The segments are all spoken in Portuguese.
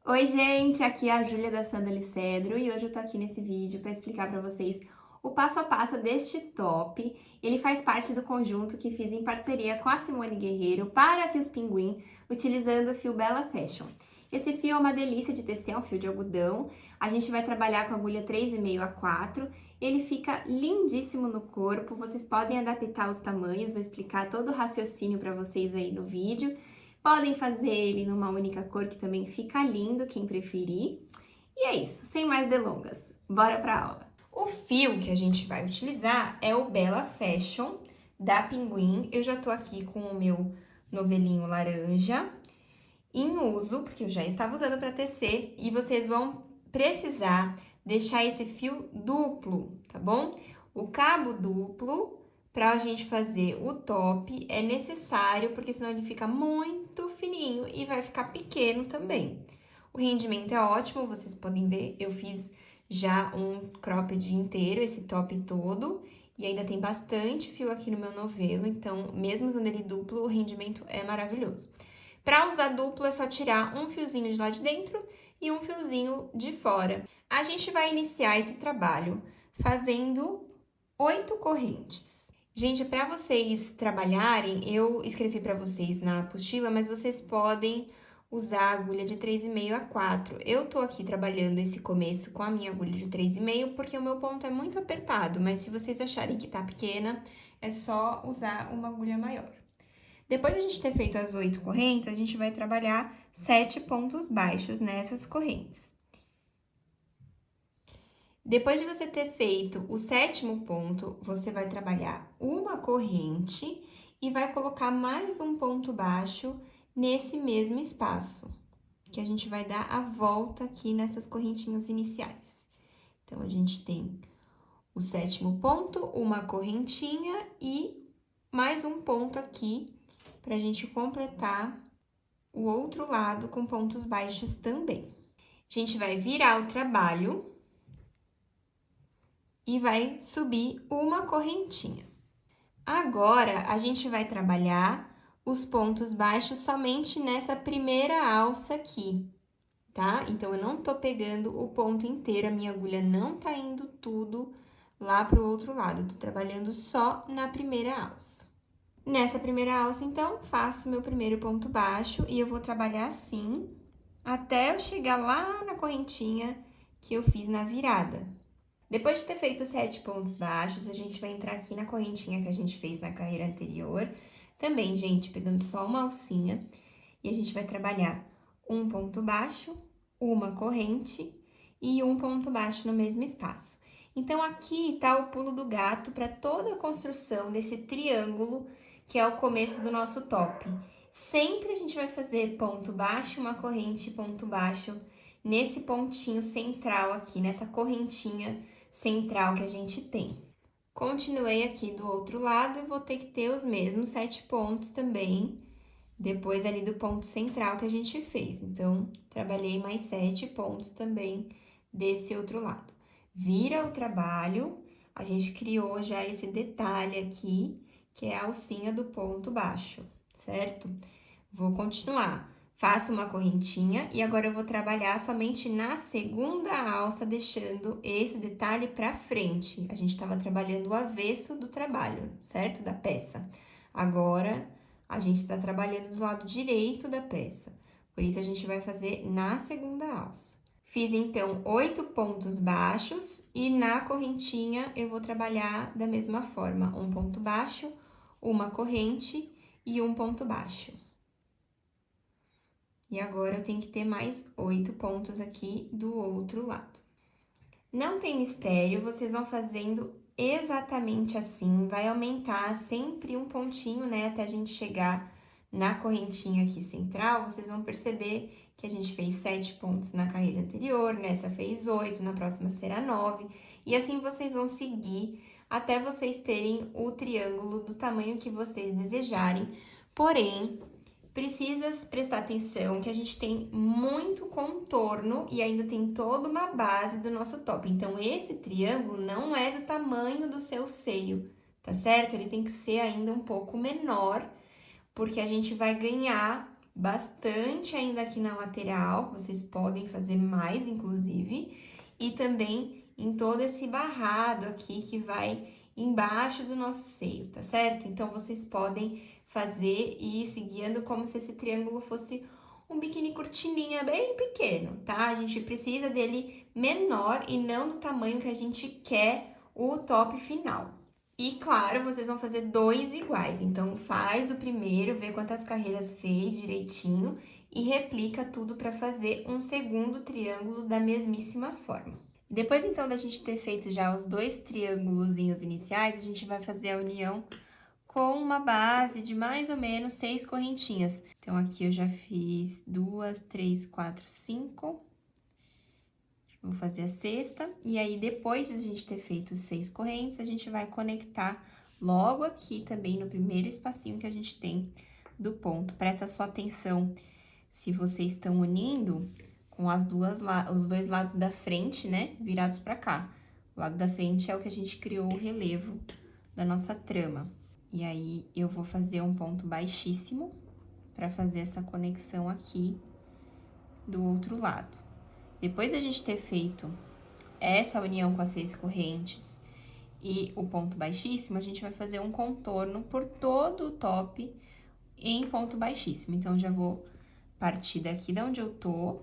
Oi, gente, aqui é a Júlia da Sandali Cedro e hoje eu tô aqui nesse vídeo para explicar para vocês o passo a passo deste top. Ele faz parte do conjunto que fiz em parceria com a Simone Guerreiro para Fios Pinguim, utilizando o fio Bella Fashion. Esse fio é uma delícia de tecer, é um fio de algodão. A gente vai trabalhar com agulha 3,5 a 4. Ele fica lindíssimo no corpo, vocês podem adaptar os tamanhos, vou explicar todo o raciocínio para vocês aí no vídeo. Podem fazer ele numa única cor que também fica lindo, quem preferir. E é isso, sem mais delongas. Bora pra aula. O fio que a gente vai utilizar é o Bella Fashion da Pinguim. Eu já tô aqui com o meu novelinho laranja em uso, porque eu já estava usando para tecer, e vocês vão precisar deixar esse fio duplo, tá bom? O cabo duplo para a gente fazer o top é necessário, porque senão ele fica muito fininho e vai ficar pequeno também. O rendimento é ótimo, vocês podem ver, eu fiz já um cropped inteiro, esse top todo, e ainda tem bastante fio aqui no meu novelo, então, mesmo usando ele duplo, o rendimento é maravilhoso. Para usar duplo, é só tirar um fiozinho de lá de dentro e um fiozinho de fora. A gente vai iniciar esse trabalho fazendo 8 correntes. Gente, para vocês trabalharem, eu escrevi para vocês na apostila, mas vocês podem usar a agulha de 3,5 a 4. Eu tô aqui trabalhando esse começo com a minha agulha de 3,5 porque o meu ponto é muito apertado, mas se vocês acharem que tá pequena, é só usar uma agulha maior. Depois de a gente ter feito as 8 correntes, a gente vai trabalhar 7 pontos baixos nessas correntes. Depois de você ter feito o 7º ponto, você vai trabalhar uma corrente e vai colocar mais um ponto baixo nesse mesmo espaço, que a gente vai dar a volta aqui nessas correntinhas iniciais. Então, a gente tem o 7º ponto, uma correntinha e mais um ponto aqui para a gente completar o outro lado com pontos baixos também. A gente vai virar o trabalho e vai subir uma correntinha. Agora, a gente vai trabalhar os pontos baixos somente nessa primeira alça aqui, tá? Então, eu não tô pegando o ponto inteiro, a minha agulha não tá indo tudo lá pro outro lado, eu tô trabalhando só na primeira alça. Nessa primeira alça, então, faço meu primeiro ponto baixo e eu vou trabalhar assim até eu chegar lá na correntinha que eu fiz na virada. Depois de ter feito 7 pontos baixos, a gente vai entrar aqui na correntinha que a gente fez na carreira anterior. Também, gente, pegando só uma alcinha. E a gente vai trabalhar um ponto baixo, uma corrente e um ponto baixo no mesmo espaço. Então, aqui tá o pulo do gato para toda a construção desse triângulo que é o começo do nosso top. Sempre a gente vai fazer ponto baixo, uma corrente, ponto baixo nesse pontinho central aqui, nessa correntinha central que a gente tem. Continuei aqui do outro lado e vou ter que ter os mesmos 7 pontos também, depois ali do ponto central que a gente fez. Então, trabalhei mais 7 pontos também desse outro lado. Vira o trabalho, a gente criou já esse detalhe aqui, que é a alcinha do ponto baixo, certo? Vou continuar. Faço uma correntinha e agora eu vou trabalhar somente na segunda alça, deixando esse detalhe para frente. A gente estava trabalhando o avesso do trabalho, certo? Da peça. Agora, a gente está trabalhando do lado direito da peça. Por isso, a gente vai fazer na segunda alça. Fiz, então, 8 pontos baixos e na correntinha eu vou trabalhar da mesma forma. Um ponto baixo, uma corrente e um ponto baixo. E agora, eu tenho que ter mais 8 pontos aqui do outro lado. Não tem mistério, vocês vão fazendo exatamente assim, vai aumentar sempre um pontinho, né, até a gente chegar na correntinha aqui central, vocês vão perceber que a gente fez 7 pontos na carreira anterior, nessa fez 8, na próxima será 9, e assim vocês vão seguir até vocês terem o triângulo do tamanho que vocês desejarem, porém, precisa prestar atenção que a gente tem muito contorno e ainda tem toda uma base do nosso top. Então, esse triângulo não é do tamanho do seu seio, tá certo? Ele tem que ser ainda um pouco menor, porque a gente vai ganhar bastante ainda aqui na lateral, vocês podem fazer mais, inclusive, e também em todo esse barrado aqui que vai embaixo do nosso seio, tá certo? Então, vocês podem fazer e ir se guiando como se esse triângulo fosse um biquíni cortininha bem pequeno, tá? A gente precisa dele menor e não do tamanho que a gente quer o top final. E claro, vocês vão fazer 2 iguais. Então, faz o primeiro, vê quantas carreiras fez direitinho e replica tudo para fazer um segundo triângulo da mesmíssima forma. Depois, então, da gente ter feito já os 2 triângulozinhos iniciais, a gente vai fazer a união com uma base de mais ou menos 6 correntinhas. Então, aqui eu já fiz 2, 3, 4, 5. Vou fazer a sexta, e aí depois de a gente ter feito 6 correntes, a gente vai conectar logo aqui também no primeiro espacinho que a gente tem do ponto. Presta só atenção se vocês estão unindo com os 2 lados da frente, né, virados pra cá. O lado da frente é o que a gente criou o relevo da nossa trama. E aí, eu vou fazer um ponto baixíssimo pra fazer essa conexão aqui do outro lado. Depois da gente ter feito essa união com as 6 correntes e o ponto baixíssimo, a gente vai fazer um contorno por todo o top em ponto baixíssimo. Então, eu já vou partir daqui de onde eu tô,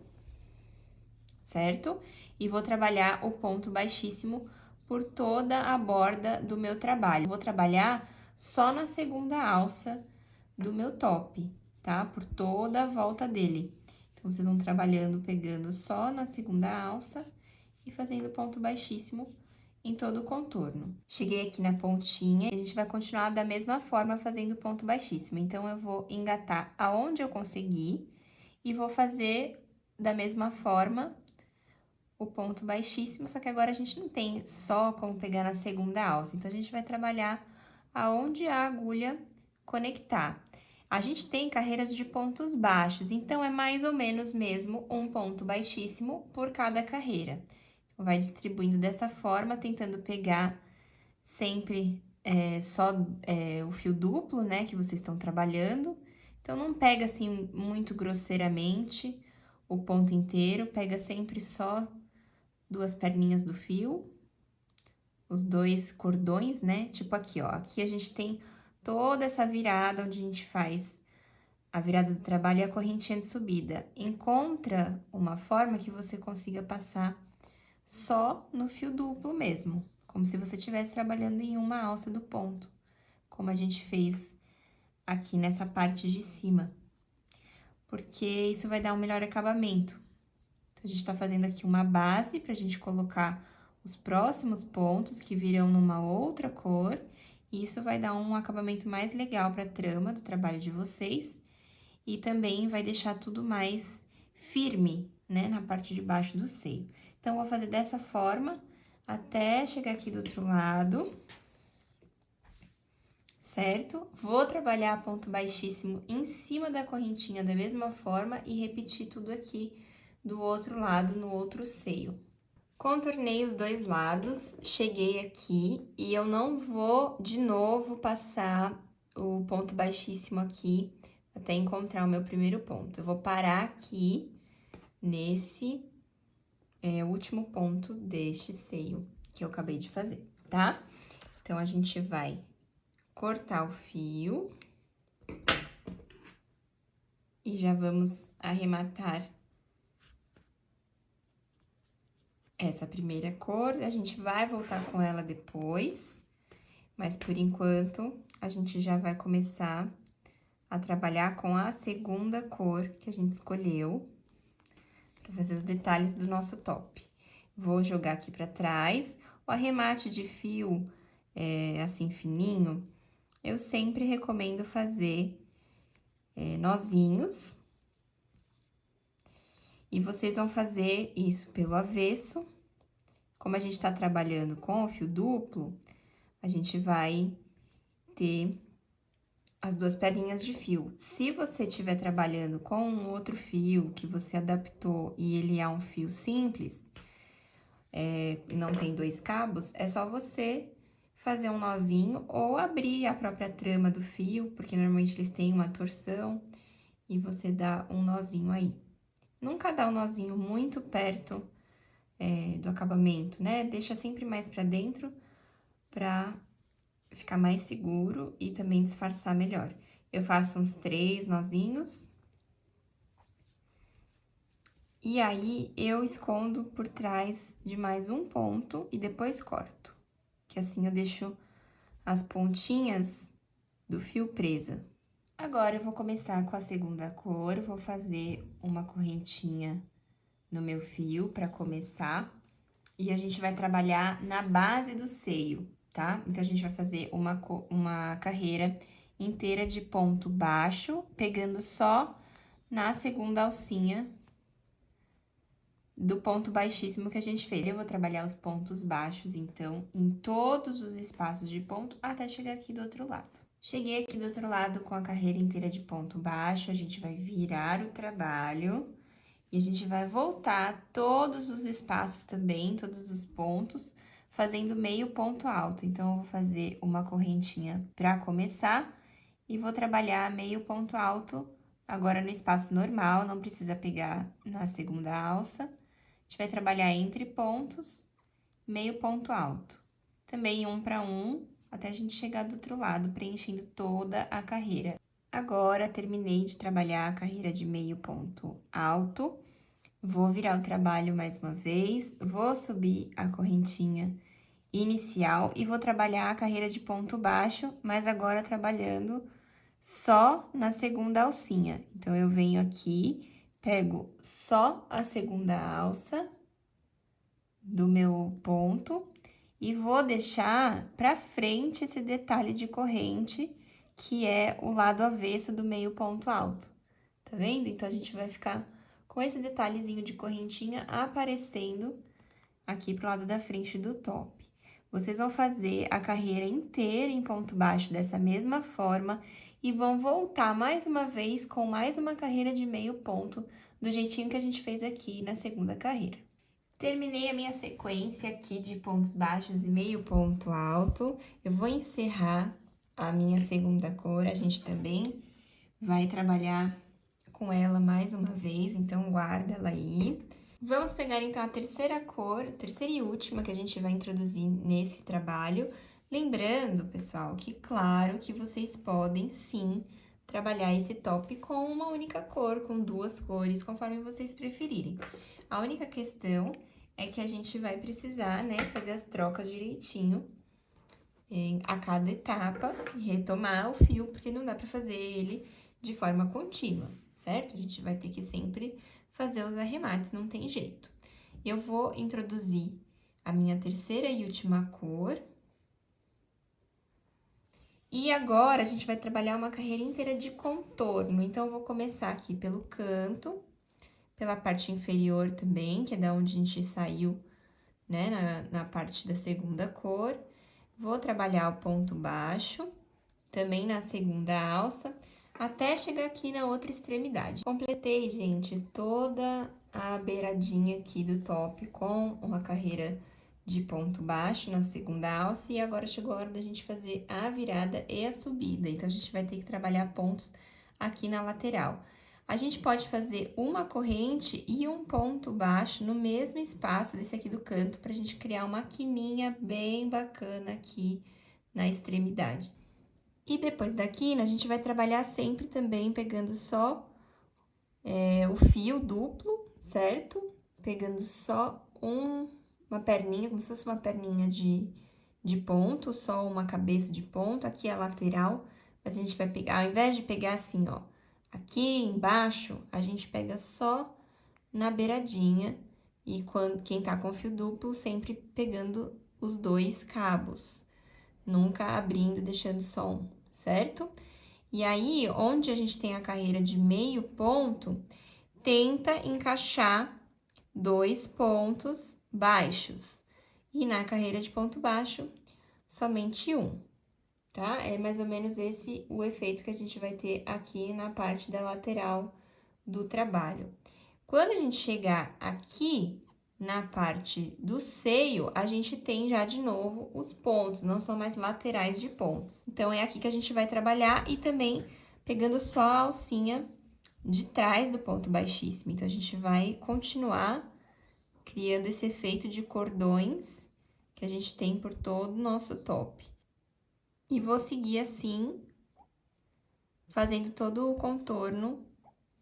certo? E vou trabalhar o ponto baixíssimo por toda a borda do meu trabalho. Vou trabalhar só na segunda alça do meu top, tá? Por toda a volta dele. Então, vocês vão trabalhando, pegando só na segunda alça e fazendo ponto baixíssimo em todo o contorno. Cheguei aqui na pontinha, a gente vai continuar da mesma forma fazendo ponto baixíssimo. Então, eu vou engatar aonde eu conseguir e vou fazer da mesma forma o ponto baixíssimo, só que agora a gente não tem só como pegar na segunda alça. Então, a gente vai trabalhar aonde a agulha conectar. A gente tem carreiras de pontos baixos, então é mais ou menos mesmo um ponto baixíssimo por cada carreira. Vai distribuindo dessa forma, tentando pegar sempre só o fio duplo, né, que vocês estão trabalhando. Então, não pega assim muito grosseiramente o ponto inteiro, pega sempre só 2 perninhas do fio, os 2 cordões, né, tipo aqui, ó. Aqui a gente tem toda essa virada onde a gente faz a virada do trabalho e a correntinha de subida. Encontra uma forma que você consiga passar só no fio duplo mesmo, como se você estivesse trabalhando em uma alça do ponto, como a gente fez aqui nessa parte de cima, porque isso vai dar um melhor acabamento. Então, a gente tá fazendo aqui uma base pra gente colocar os próximos pontos que virão numa outra cor, e isso vai dar um acabamento mais legal pra trama do trabalho de vocês, e também vai deixar tudo mais firme, né, na parte de baixo do seio. Então, vou fazer dessa forma até chegar aqui do outro lado, certo? Vou trabalhar ponto baixíssimo em cima da correntinha da mesma forma e repetir tudo aqui do outro lado, no outro seio. Contornei os 2 lados, cheguei aqui e eu não vou de novo passar o ponto baixíssimo aqui até encontrar o meu primeiro ponto. Eu vou parar aqui nesse último ponto deste seio que eu acabei de fazer, tá? Então, a gente vai cortar o fio e já vamos arrematar essa primeira cor. A gente vai voltar com ela depois, mas por enquanto a gente já vai começar a trabalhar com a segunda cor que a gente escolheu para fazer os detalhes do nosso top. Vou jogar aqui para trás. O arremate de fio assim fininho, eu sempre recomendo fazer nozinhos. E vocês vão fazer isso pelo avesso. Como a gente tá trabalhando com o fio duplo, a gente vai ter as 2 perninhas de fio. Se você estiver trabalhando com um outro fio que você adaptou e ele é um fio simples, não tem 2 cabos, é só você fazer um nozinho ou abrir a própria trama do fio, porque normalmente eles têm uma torção, e você dá um nozinho aí. Nunca dá um nozinho muito perto do acabamento, né? Deixa sempre mais pra dentro pra ficar mais seguro e também disfarçar melhor. Eu faço uns 3 nozinhos. E aí, eu escondo por trás de mais um ponto e depois corto. Que assim eu deixo as pontinhas do fio presa. Agora, eu vou começar com a segunda cor, vou fazer uma correntinha no meu fio pra começar. E a gente vai trabalhar na base do seio, tá? Então, a gente vai fazer uma carreira inteira de ponto baixo, pegando só na segunda alcinha do ponto baixíssimo que a gente fez. Eu vou trabalhar os pontos baixos, então, em todos os espaços de ponto, até chegar aqui do outro lado. Cheguei aqui do outro lado com a carreira inteira de ponto baixo, a gente vai virar o trabalho e a gente vai voltar todos os espaços também, todos os pontos, fazendo meio ponto alto. Então, eu vou fazer uma correntinha para começar e vou trabalhar meio ponto alto agora no espaço normal, não precisa pegar na segunda alça. A gente vai trabalhar entre pontos, meio ponto alto. Também 1 para 1, até a gente chegar do outro lado, preenchendo toda a carreira. Agora, terminei de trabalhar a carreira de meio ponto alto. Vou virar o trabalho mais uma vez, vou subir a correntinha inicial e vou trabalhar a carreira de ponto baixo, mas agora trabalhando só na segunda alcinha. Então, eu venho aqui, pego só a segunda alça do meu ponto e vou deixar pra frente esse detalhe de corrente, que é o lado avesso do meio ponto alto. Tá vendo? Então, a gente vai ficar com esse detalhezinho de correntinha aparecendo aqui pro lado da frente do top. Vocês vão fazer a carreira inteira em ponto baixo dessa mesma forma e vão voltar mais uma vez com mais uma carreira de meio ponto, do jeitinho que a gente fez aqui na segunda carreira. Terminei a minha sequência aqui de pontos baixos e meio ponto alto. Eu vou encerrar a minha segunda cor, a gente também vai trabalhar com ela mais uma vez, então guarda ela aí. Vamos pegar, então, a terceira cor, terceira e última que a gente vai introduzir nesse trabalho. Lembrando, pessoal, que claro que vocês podem, sim, trabalhar esse top com uma única cor, com 2 cores, conforme vocês preferirem. A única questão é que a gente vai precisar, né, fazer as trocas direitinho a cada etapa e retomar o fio, porque não dá pra fazer ele de forma contínua, certo? A gente vai ter que sempre fazer os arremates, não tem jeito. Eu vou introduzir a minha terceira e última cor. E agora, a gente vai trabalhar uma carreira inteira de contorno. Então, eu vou começar aqui pelo canto, pela parte inferior também, que é da onde a gente saiu, né, na parte da segunda cor. Vou trabalhar o ponto baixo, também na segunda alça, até chegar aqui na outra extremidade. Completei, gente, toda a beiradinha aqui do top com uma carreira de ponto baixo na segunda alça e agora chegou a hora da gente fazer a virada e a subida. Então, a gente vai ter que trabalhar pontos aqui na lateral. A gente pode fazer uma corrente e um ponto baixo no mesmo espaço desse aqui do canto, pra gente criar uma quininha bem bacana aqui na extremidade. E depois da quina, a gente vai trabalhar sempre também pegando só o fio duplo, certo? Pegando só uma perninha, como se fosse uma perninha de ponto, só uma cabeça de ponto, aqui é a lateral, mas a gente vai pegar, ao invés de pegar assim, ó, aqui embaixo, a gente pega só na beiradinha, e quem tá com fio duplo, sempre pegando os 2 cabos, nunca abrindo, deixando só um, certo? E aí, onde a gente tem a carreira de meio ponto, tenta encaixar 2 pontos baixos. E na carreira de ponto baixo, somente um, tá? É mais ou menos esse o efeito que a gente vai ter aqui na parte da lateral do trabalho. Quando a gente chegar aqui na parte do seio, a gente tem já de novo os pontos, não são mais laterais de pontos. Então, é aqui que a gente vai trabalhar e também pegando só a alcinha de trás do ponto baixíssimo. Então, a gente vai continuar criando esse efeito de cordões que a gente tem por todo o nosso top. E vou seguir assim, fazendo todo o contorno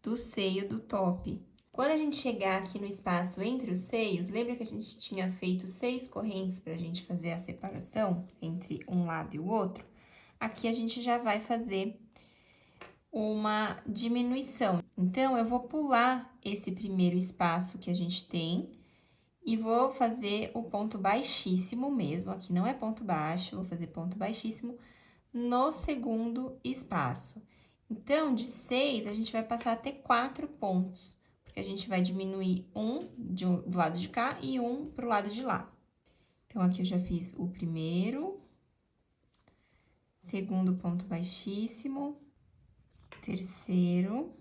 do seio do top. Quando a gente chegar aqui no espaço entre os seios, lembra que a gente tinha feito 6 correntes para a gente fazer a separação entre um lado e o outro? Aqui a gente já vai fazer uma diminuição. Então, eu vou pular esse primeiro espaço que a gente tem e vou fazer o ponto baixíssimo mesmo. Aqui não é ponto baixo, vou fazer ponto baixíssimo no segundo espaço. Então, de 6, a gente vai passar a ter 4 pontos, porque a gente vai diminuir do lado de cá e um pro lado de lá. Então, aqui eu já fiz o primeiro, segundo ponto baixíssimo, terceiro,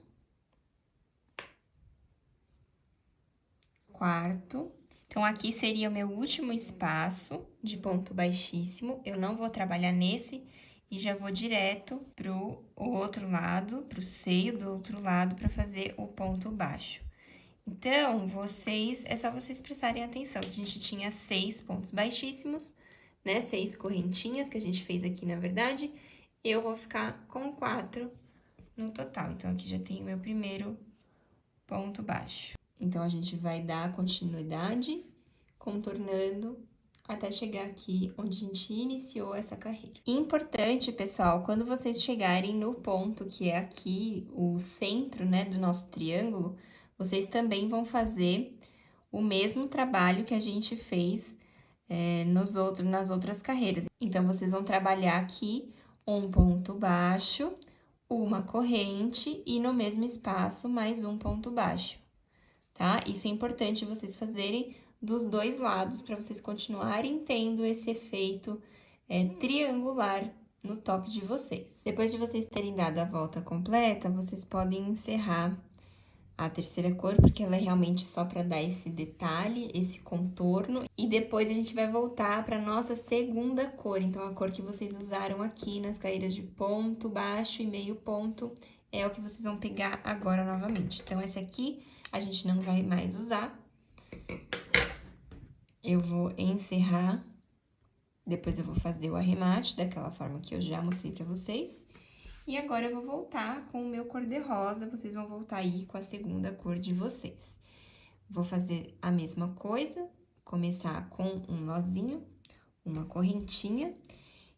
quarto. Então, aqui seria o meu último espaço de ponto baixíssimo. Eu não vou trabalhar nesse e já vou direto pro outro lado, pro seio do outro lado, para fazer o ponto baixo. Então, é só vocês prestarem atenção. Se a gente tinha 6 pontos baixíssimos, né? 6 correntinhas que a gente fez aqui, na verdade, eu vou ficar com 4 no total. Então, aqui já tem o meu primeiro ponto baixo. Então, a gente vai dar continuidade, contornando, até chegar aqui onde a gente iniciou essa carreira. Importante, pessoal, quando vocês chegarem no ponto que é aqui, o centro, né, do nosso triângulo, vocês também vão fazer o mesmo trabalho que a gente fez nas outras carreiras. Então, vocês vão trabalhar aqui um ponto baixo, uma corrente e no mesmo espaço mais um ponto baixo, tá? Isso é importante vocês fazerem dos dois lados para vocês continuarem tendo esse efeito triangular no top de vocês. Depois de vocês terem dado a volta completa, vocês podem encerrar a terceira cor, porque ela é realmente só para dar esse detalhe, esse contorno. E depois a gente vai voltar para nossa segunda cor. Então, a cor que vocês usaram aqui nas carreiras de ponto baixo e meio ponto é o que vocês vão pegar agora novamente. Então, essa aqui a gente não vai mais usar. Eu vou encerrar, depois eu vou fazer o arremate daquela forma que eu já mostrei para vocês. E agora, eu vou voltar com o meu cor-de-rosa, vocês vão voltar aí com a segunda cor de vocês. Vou fazer a mesma coisa, começar com um nozinho, uma correntinha,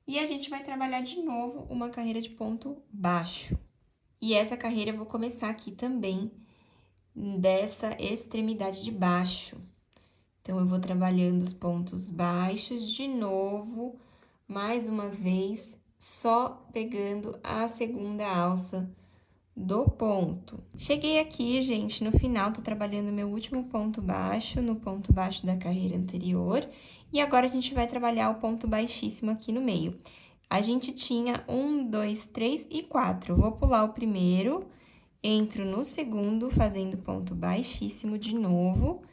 e a gente vai trabalhar de novo uma carreira de ponto baixo. E essa carreira eu vou começar aqui também, dessa extremidade de baixo. Então, eu vou trabalhando os pontos baixos de novo, mais uma vez, só pegando a segunda alça do ponto. Cheguei aqui, gente, no final, tô trabalhando meu último ponto baixo, no ponto baixo da carreira anterior, e agora a gente vai trabalhar o ponto baixíssimo aqui no meio. A gente tinha 1, 2, 3 e 4. Vou pular o primeiro, entro no segundo, fazendo ponto baixíssimo de novo,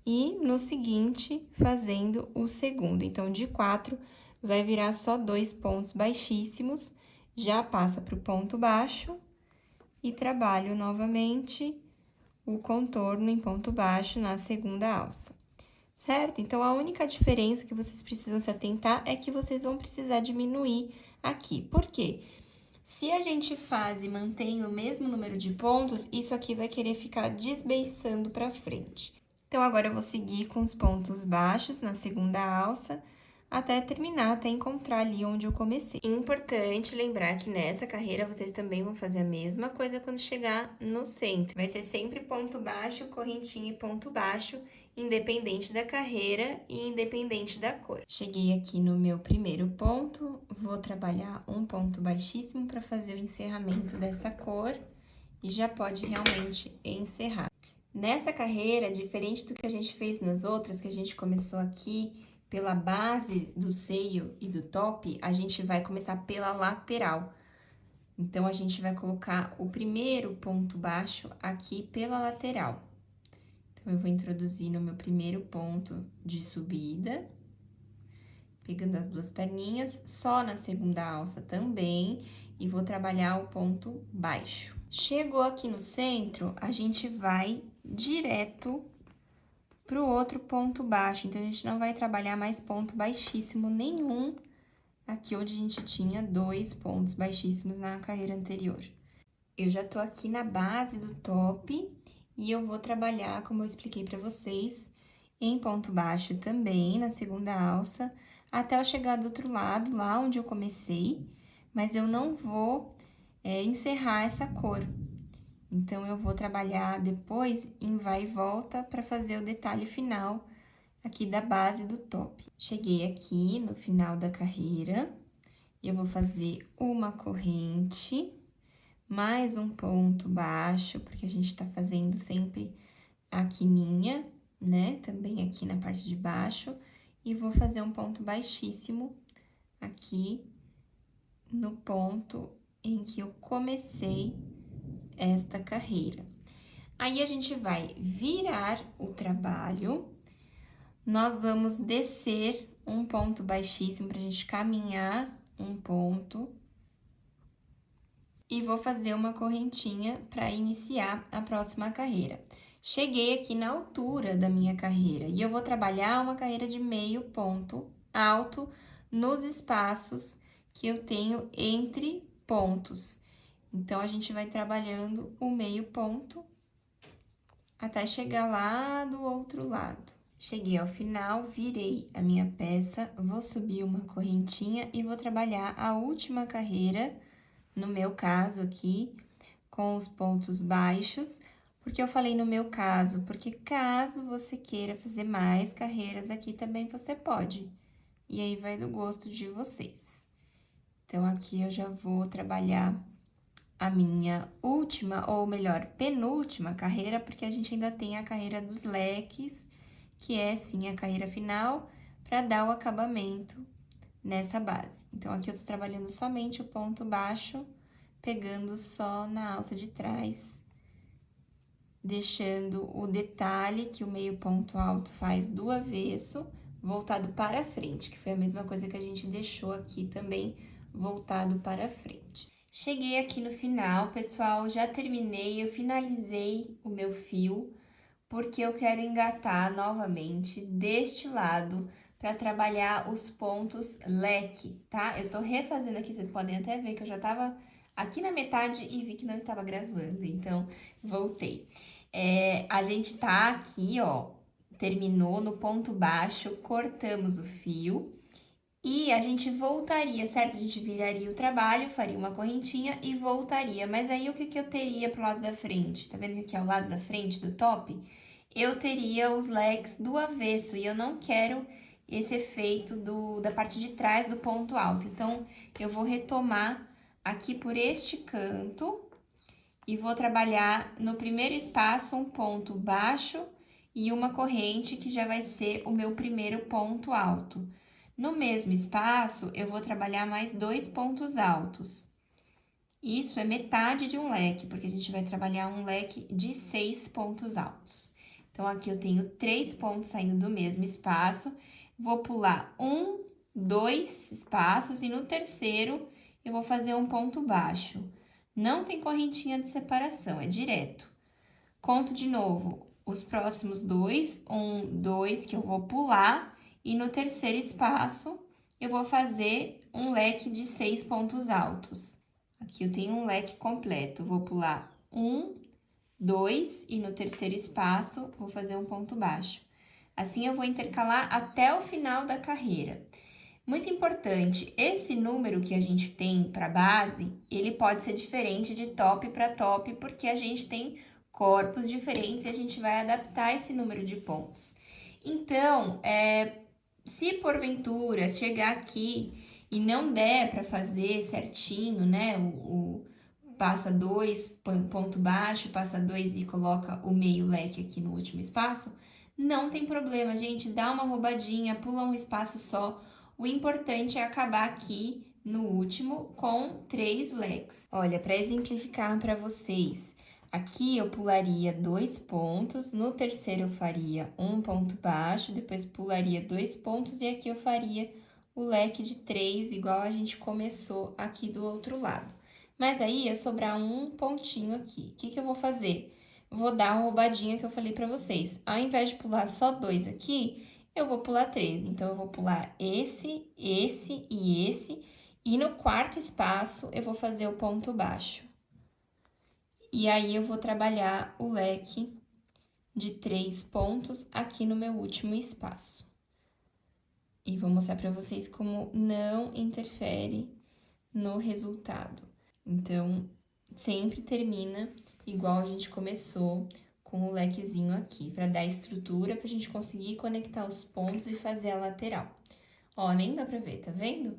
e no seguinte, fazendo o segundo. Então, de 4, vai virar só 2 pontos baixíssimos, já passa para o ponto baixo e trabalho novamente o contorno em ponto baixo na segunda alça, certo? Então, a única diferença que vocês precisam se atentar é que vocês vão precisar diminuir aqui. Por quê? Se a gente faz e mantém o mesmo número de pontos, isso aqui vai querer ficar desbeiçando para frente. Então, agora eu vou seguir com os pontos baixos na segunda alça, até terminar, até encontrar ali onde eu comecei. Importante lembrar que nessa carreira vocês também vão fazer a mesma coisa quando chegar no centro. Vai ser sempre ponto baixo, correntinha e ponto baixo, independente da carreira e independente da cor. Cheguei aqui no meu primeiro ponto, vou trabalhar um ponto baixíssimo para fazer o encerramento dessa cor e já pode realmente encerrar. Nessa carreira, diferente do que a gente fez nas outras, que a gente começou aqui pela base do seio e do top, a gente vai começar pela lateral. Então, a gente vai colocar o primeiro ponto baixo aqui pela lateral. Então, eu vou introduzir no meu primeiro ponto de subida, pegando as duas perninhas, só na segunda alça também, e vou trabalhar o ponto baixo. Chegou aqui no centro, a gente vai direto pro outro ponto baixo. Então, a gente não vai trabalhar mais ponto baixíssimo nenhum aqui onde a gente tinha 2 pontos baixíssimos na carreira anterior. Eu já tô aqui na base do top e eu vou trabalhar, como eu expliquei pra vocês, em ponto baixo também, na segunda alça, até eu chegar do outro lado, lá onde eu comecei, mas eu não vou encerrar essa cor. Então, eu vou trabalhar depois em vai e volta para fazer o detalhe final aqui da base do top. Cheguei aqui no final da carreira, eu vou fazer uma corrente, mais um ponto baixo, porque a gente tá fazendo sempre a quininha, né? Também aqui na parte de baixo, e vou fazer um ponto baixíssimo aqui no ponto em que eu comecei esta carreira. Aí, a gente vai virar o trabalho, nós vamos descer um ponto baixíssimo pra gente caminhar um ponto. E vou fazer uma correntinha para iniciar a próxima carreira. Cheguei aqui na altura da minha carreira e eu vou trabalhar uma carreira de meio ponto alto nos espaços que eu tenho entre pontos. Então, a gente vai trabalhando o meio ponto até chegar lá do outro lado. Cheguei ao final, virei a minha peça, vou subir uma correntinha e vou trabalhar a última carreira, no meu caso aqui, com os pontos baixos. Porque eu falei no meu caso? Porque caso você queira fazer mais carreiras aqui, também você pode. E aí, vai do gosto de vocês. Então, aqui eu já vou trabalhar a minha última, ou melhor, penúltima carreira, porque a gente ainda tem a carreira dos leques, que é, sim, a carreira final, para dar o acabamento nessa base. Então, aqui eu tô trabalhando somente o ponto baixo, pegando só na alça de trás, deixando o detalhe que o meio ponto alto faz do avesso, voltado para frente, que foi a mesma coisa que a gente deixou aqui também, voltado para frente. Cheguei aqui no final, pessoal, já terminei, eu finalizei o meu fio, porque eu quero engatar novamente deste lado para trabalhar os pontos leque, tá? Eu tô refazendo aqui, vocês podem até ver que eu já tava aqui na metade e vi que não estava gravando, então voltei. A gente tá aqui, ó, terminou no ponto baixo, cortamos o fio. E a gente voltaria, certo? A gente viraria o trabalho, faria uma correntinha e voltaria. Mas aí, o que que eu teria pro lado da frente? Tá vendo que aqui é o lado da frente do top? Eu teria os leques do avesso e eu não quero esse efeito da parte de trás do ponto alto. Então, eu vou retomar aqui por este canto e vou trabalhar no primeiro espaço um ponto baixo e uma corrente, que já vai ser o meu primeiro ponto alto. No mesmo espaço, eu vou trabalhar mais 2 pontos altos. Isso é metade de um leque, porque a gente vai trabalhar um leque de 6 pontos altos. Então, aqui eu tenho 3 pontos saindo do mesmo espaço, vou pular 1, 2 espaços e no terceiro eu vou fazer um ponto baixo. Não tem correntinha de separação, é direto. Conto de novo os próximos 2, 1, 2, que eu vou pular. E no terceiro espaço, eu vou fazer um leque de 6 pontos altos. Aqui eu tenho um leque completo. Vou pular 1, 2 e no terceiro espaço, vou fazer um ponto baixo. Assim, eu vou intercalar até o final da carreira. Muito importante, esse número que a gente tem para base, ele pode ser diferente de top para top, porque a gente tem corpos diferentes e a gente vai adaptar esse número de pontos. Então, se porventura chegar aqui e não der para fazer certinho, né, o passa 2, ponto baixo, passa 2 e coloca o meio leque aqui no último espaço, não tem problema, gente, dá uma roubadinha, pula um espaço só. O importante é acabar aqui no último com 3 leques. Olha, para exemplificar para vocês, aqui eu pularia 2 pontos, no terceiro eu faria um ponto baixo, depois pularia 2 pontos e aqui eu faria o leque de 3, igual a gente começou aqui do outro lado. Mas aí ia sobrar um pontinho aqui. O que que eu vou fazer? Vou dar a roubadinha que eu falei pra vocês. Ao invés de pular só 2 aqui, eu vou pular 3. Então, eu vou pular esse, esse e esse. E no quarto espaço, eu vou fazer o ponto baixo. E aí, eu vou trabalhar o leque de 3 pontos aqui no meu último espaço. E vou mostrar pra vocês como não interfere no resultado. Então, sempre termina igual a gente começou, com o lequezinho aqui, para dar estrutura pra gente conseguir conectar os pontos e fazer a lateral. Ó, nem dá pra ver, tá vendo?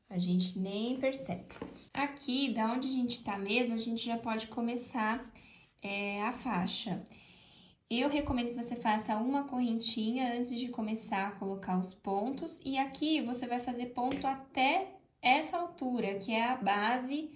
A gente nem percebe. Aqui, da onde a gente tá mesmo, a gente já pode começar a faixa. Eu recomendo que você faça uma correntinha antes de começar a colocar os pontos. E aqui, você vai fazer ponto até essa altura, que é a base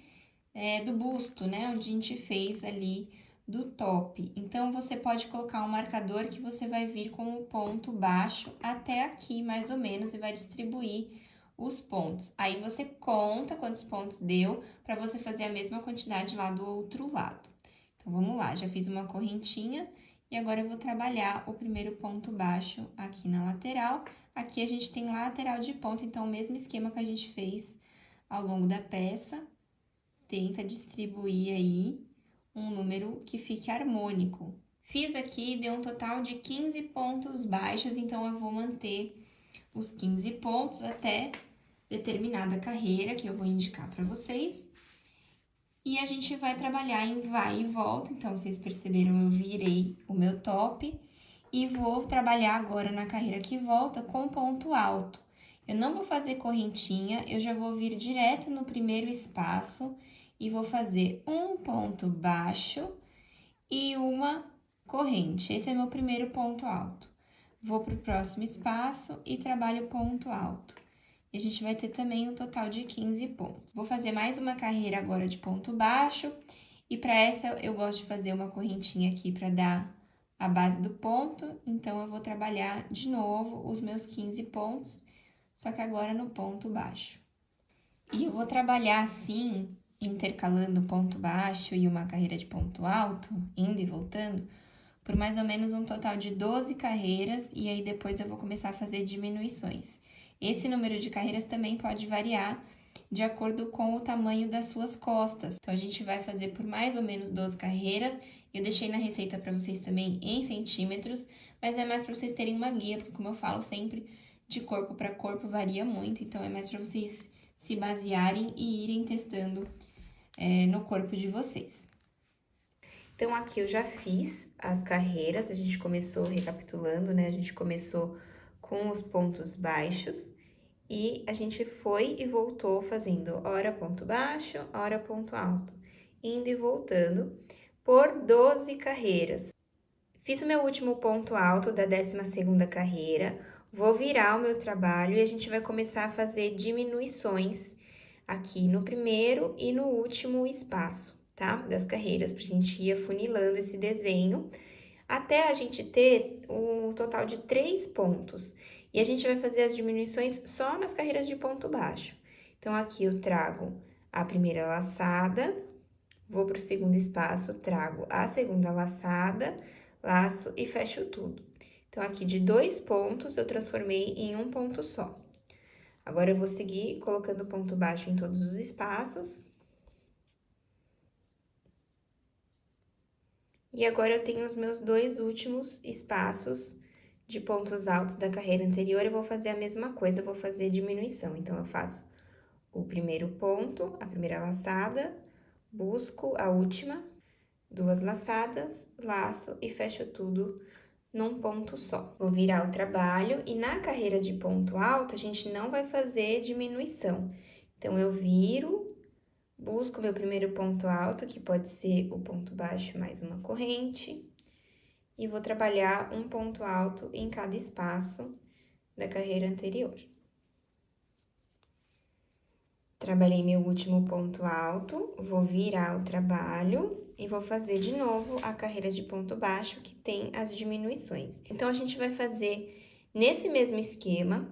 do busto, né? Onde a gente fez ali do top. Então, você pode colocar um marcador que você vai vir com o ponto baixo até aqui, mais ou menos, e vai distribuir os pontos. Aí, você conta quantos pontos deu para você fazer a mesma quantidade lá do outro lado. Então, vamos lá, já fiz uma correntinha e agora eu vou trabalhar o primeiro ponto baixo aqui na lateral. Aqui a gente tem lateral de ponta, então, o mesmo esquema que a gente fez ao longo da peça. Tenta distribuir aí um número que fique harmônico. Fiz aqui, deu um total de 15 pontos baixos, então eu vou manter os 15 pontos até determinada carreira que eu vou indicar para vocês. E a gente vai trabalhar em vai e volta, então vocês perceberam, eu virei o meu top e vou trabalhar agora na carreira que volta com ponto alto. Eu não vou fazer correntinha, eu já vou vir direto no primeiro espaço e vou fazer um ponto baixo e uma corrente. Esse é meu primeiro ponto alto. Vou para o próximo espaço e trabalho ponto alto. E a gente vai ter também um total de 15 pontos. Vou fazer mais uma carreira agora de ponto baixo. E para essa, eu gosto de fazer uma correntinha aqui para dar a base do ponto. Então, eu vou trabalhar de novo os meus 15 pontos, só que agora no ponto baixo. E eu vou trabalhar assim, intercalando ponto baixo e uma carreira de ponto alto, indo e voltando, por mais ou menos um total de 12 carreiras, e aí depois eu vou começar a fazer diminuições. Esse número de carreiras também pode variar de acordo com o tamanho das suas costas. Então, a gente vai fazer por mais ou menos 12 carreiras. Eu deixei na receita para vocês também em centímetros, mas é mais para vocês terem uma guia, porque como eu falo sempre, de corpo para corpo varia muito, então é mais para vocês se basearem e irem testando no corpo de vocês. Então, aqui eu já fiz as carreiras, a gente começou recapitulando, né? A gente começou com os pontos baixos e a gente foi e voltou fazendo hora ponto baixo, hora ponto alto, indo e voltando por 12 carreiras. Fiz o meu último ponto alto da 12ª carreira, vou virar o meu trabalho e a gente vai começar a fazer diminuições aqui no primeiro e no último espaço, tá? Das carreiras, pra gente ir afunilando esse desenho, até a gente ter um total de 3 pontos. E a gente vai fazer as diminuições só nas carreiras de ponto baixo. Então, aqui eu trago a primeira laçada, vou pro segundo espaço, trago a segunda laçada, laço e fecho tudo. Então, aqui de 2 pontos, eu transformei em um ponto só. Agora, eu vou seguir colocando ponto baixo em todos os espaços. E agora, eu tenho os meus 2 últimos espaços de pontos altos da carreira anterior, eu vou fazer a mesma coisa, eu vou fazer diminuição. Então, eu faço o primeiro ponto, a primeira laçada, busco a última, 2 laçadas, laço e fecho tudo num ponto só. Vou virar o trabalho e na carreira de ponto alto, a gente não vai fazer diminuição. Então, eu viro, busco meu primeiro ponto alto, que pode ser o ponto baixo mais uma corrente, e vou trabalhar um ponto alto em cada espaço da carreira anterior. Trabalhei meu último ponto alto, vou virar o trabalho e vou fazer de novo a carreira de ponto baixo, que tem as diminuições. Então, a gente vai fazer nesse mesmo esquema,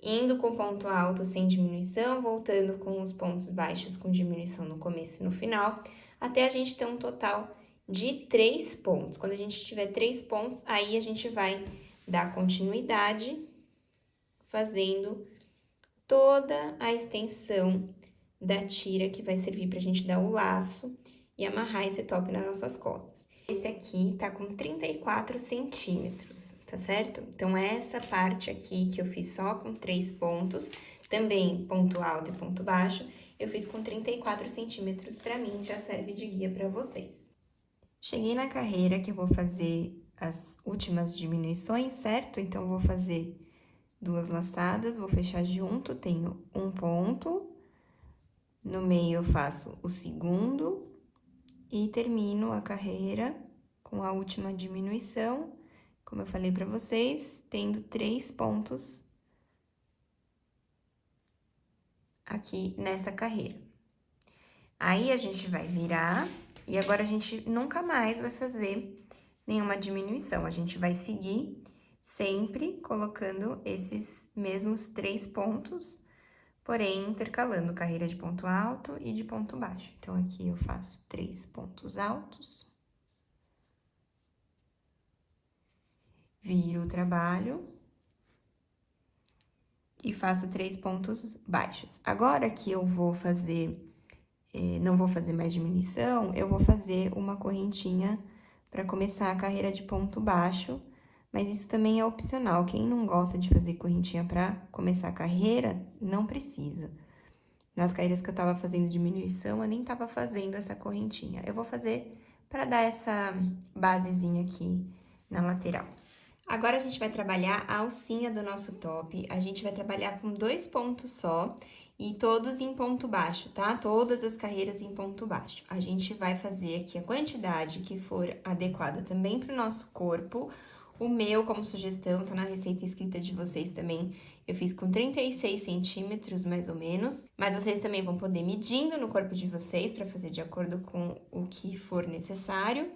indo com ponto alto sem diminuição, voltando com os pontos baixos com diminuição no começo e no final, até a gente ter um total de 3 pontos. Quando a gente tiver 3 pontos, aí a gente vai dar continuidade, fazendo toda a extensão da tira que vai servir pra gente dar o laço e amarrar esse top nas nossas costas. Esse aqui tá com 34 centímetros, tá certo? Então, essa parte aqui que eu fiz só com 3 pontos, também ponto alto e ponto baixo, eu fiz com 34 centímetros, pra mim já serve de guia pra vocês. Cheguei na carreira que eu vou fazer as últimas diminuições, certo? Então, eu vou fazer 2 laçadas, vou fechar junto, tenho um ponto, no meio eu faço o segundo e termino a carreira com a última diminuição, como eu falei pra vocês, tendo 3 pontos aqui nessa carreira. Aí, a gente vai virar e agora a gente nunca mais vai fazer nenhuma diminuição, a gente vai seguir sempre colocando esses mesmos 3 pontos, porém, intercalando carreira de ponto alto e de ponto baixo. Então, aqui eu faço 3 pontos altos, viro o trabalho e faço 3 pontos baixos. Agora que eu vou fazer, não vou fazer mais diminuição, eu vou fazer uma correntinha para começar a carreira de ponto baixo, mas isso também é opcional. Quem não gosta de fazer correntinha para começar a carreira, não precisa. Nas carreiras que eu tava fazendo diminuição, eu nem tava fazendo essa correntinha. Eu vou fazer para dar essa basezinha aqui na lateral. Agora, a gente vai trabalhar a alcinha do nosso top. A gente vai trabalhar com 2 pontos só e todos em ponto baixo, tá? Todas as carreiras em ponto baixo. A gente vai fazer aqui a quantidade que for adequada também para o nosso corpo. O meu, como sugestão, tá na receita escrita de vocês também. Eu fiz com 36 centímetros, mais ou menos. Mas vocês também vão poder medindo no corpo de vocês para fazer de acordo com o que for necessário.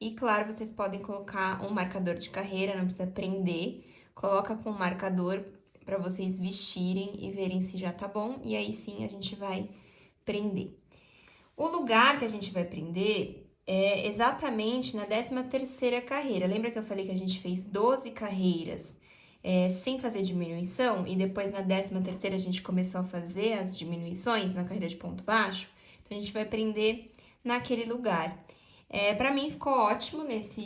E, claro, vocês podem colocar um marcador de carreira, não precisa prender. Coloca com um marcador para vocês vestirem e verem se já tá bom. E aí, sim, a gente vai prender. O lugar que a gente vai prender é exatamente na 13ª carreira. Lembra que eu falei que a gente fez 12 carreiras sem fazer diminuição? E depois, na 13ª, a gente começou a fazer as diminuições na carreira de ponto baixo? Então, a gente vai prender naquele lugar. Pra mim, ficou ótimo nessa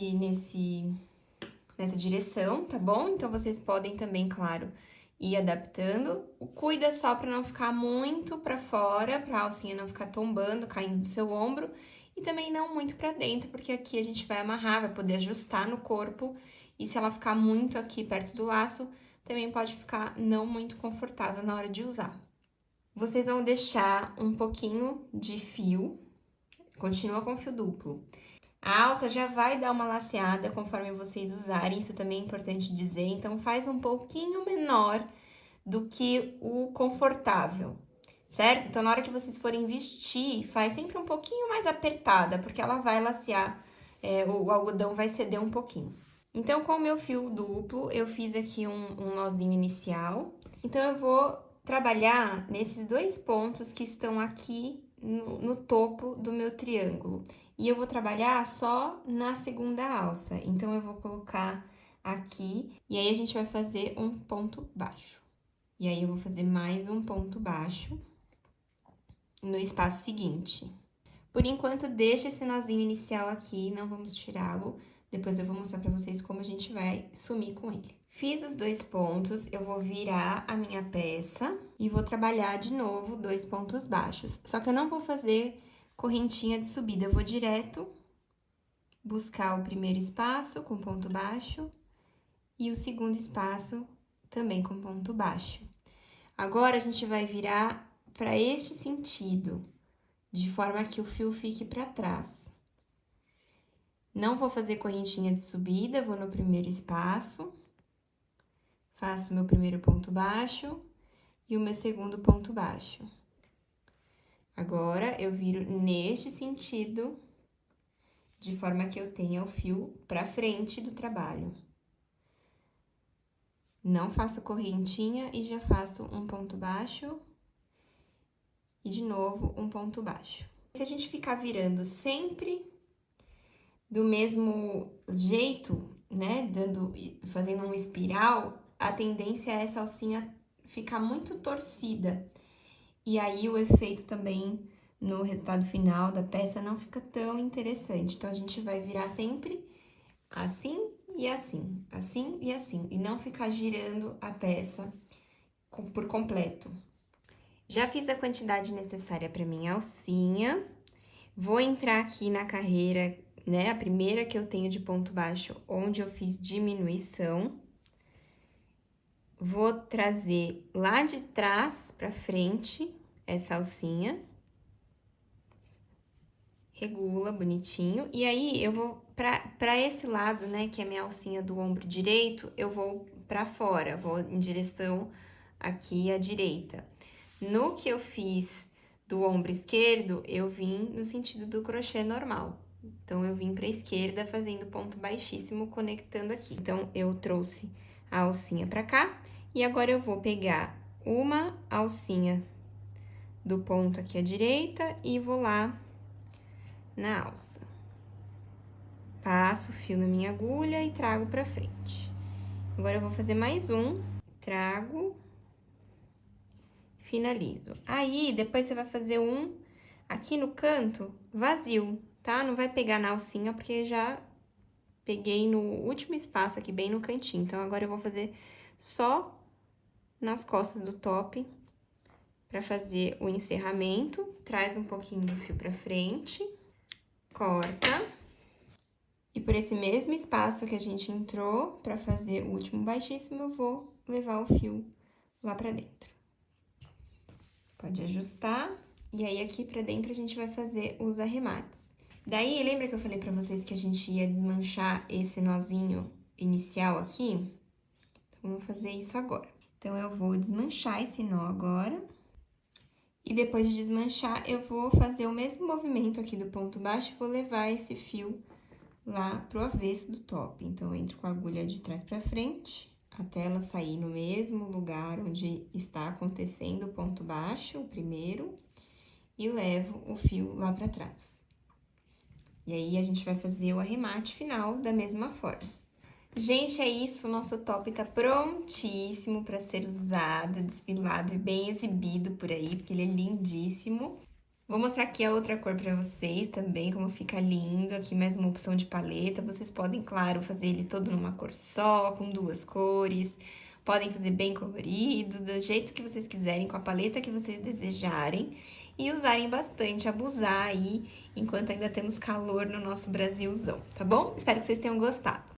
direção, tá bom? Então, vocês podem também, claro, ir adaptando. Cuida só pra não ficar muito pra fora, pra alcinha não ficar tombando, caindo do seu ombro. E também não muito pra dentro, porque aqui a gente vai amarrar, vai poder ajustar no corpo. E se ela ficar muito aqui perto do laço, também pode ficar não muito confortável na hora de usar. Vocês vão deixar um pouquinho de fio, continua com fio duplo. A alça já vai dar uma laceada conforme vocês usarem, isso também é importante dizer. Então, faz um pouquinho menor do que o confortável, certo? Então, na hora que vocês forem vestir, faz sempre um pouquinho mais apertada, porque ela vai lacear, o algodão vai ceder um pouquinho. Então, com o meu fio duplo, eu fiz aqui um nozinho inicial. Então, eu vou trabalhar nesses 2 pontos que estão aqui no topo do meu triângulo. E eu vou trabalhar só na segunda alça. Então, eu vou colocar aqui, e aí a gente vai fazer um ponto baixo. E aí, eu vou fazer mais um ponto baixo no espaço seguinte. Por enquanto, deixa esse nozinho inicial aqui, não vamos tirá-lo. Depois eu vou mostrar pra vocês como a gente vai sumir com ele. Fiz os 2 pontos, eu vou virar a minha peça e vou trabalhar de novo 2 pontos baixos. Só que eu não vou fazer correntinha de subida, eu vou direto buscar o primeiro espaço com ponto baixo e o segundo espaço também com ponto baixo. Agora, a gente vai virar para este sentido, de forma que o fio fique para trás. Não vou fazer correntinha de subida, vou no primeiro espaço, faço meu primeiro ponto baixo e o meu segundo ponto baixo. Agora, eu viro neste sentido, de forma que eu tenha o fio para frente do trabalho. Não faço correntinha e já faço um ponto baixo. E de novo, um ponto baixo. Se a gente ficar virando sempre do mesmo jeito, né, fazendo uma espiral, a tendência é essa alcinha ficar muito torcida. E aí o efeito também no resultado final da peça não fica tão interessante. Então, a gente vai virar sempre assim e assim, assim e assim, e não ficar girando a peça por completo. Já fiz a quantidade necessária para minha alcinha. Vou entrar aqui na carreira, né, a primeira que eu tenho de ponto baixo, onde eu fiz diminuição. Vou trazer lá de trás para frente essa alcinha. Regula bonitinho. E aí, eu vou pra esse lado, né, que é a minha alcinha do ombro direito, eu vou pra fora, vou em direção aqui à direita. No que eu fiz do ombro esquerdo, eu vim no sentido do crochê normal. Então, eu vim pra esquerda fazendo ponto baixíssimo, conectando aqui. Então, eu trouxe a alcinha pra cá. E agora, eu vou pegar uma alcinha do ponto aqui à direita e vou lá na alça. Passo o fio na minha agulha e trago pra frente. Agora, eu vou fazer mais um, trago, finalizo. Aí, depois você vai fazer um aqui no canto vazio, tá? Não vai pegar na alcinha, porque já peguei no último espaço aqui, bem no cantinho. Então, agora eu vou fazer só nas costas do top pra fazer o encerramento. Traz um pouquinho do fio pra frente, corta. E por esse mesmo espaço que a gente entrou pra fazer o último baixíssimo, eu vou levar o fio lá pra dentro. Pode ajustar. E aí, aqui pra dentro, a gente vai fazer os arremates. Daí, lembra que eu falei pra vocês que a gente ia desmanchar esse nozinho inicial aqui? Então, vamos fazer isso agora. Então, eu vou desmanchar esse nó agora. E depois de desmanchar, eu vou fazer o mesmo movimento aqui do ponto baixo e vou levar esse fio lá pro avesso do top. Então, eu entro com a agulha de trás pra frente, até ela sair no mesmo lugar onde está acontecendo o ponto baixo, o primeiro, e levo o fio lá pra trás. E aí, a gente vai fazer o arremate final da mesma forma. Gente, é isso, o nosso top tá prontíssimo pra ser usado, desfilado e bem exibido por aí, porque ele é lindíssimo. Vou mostrar aqui a outra cor pra vocês também, como fica lindo. Aqui mais uma opção de paleta. Vocês podem, claro, fazer ele todo numa cor só, com duas cores. Podem fazer bem colorido, do jeito que vocês quiserem, com a paleta que vocês desejarem. E usarem bastante, abusar aí, enquanto ainda temos calor no nosso Brasilzão, tá bom? Espero que vocês tenham gostado.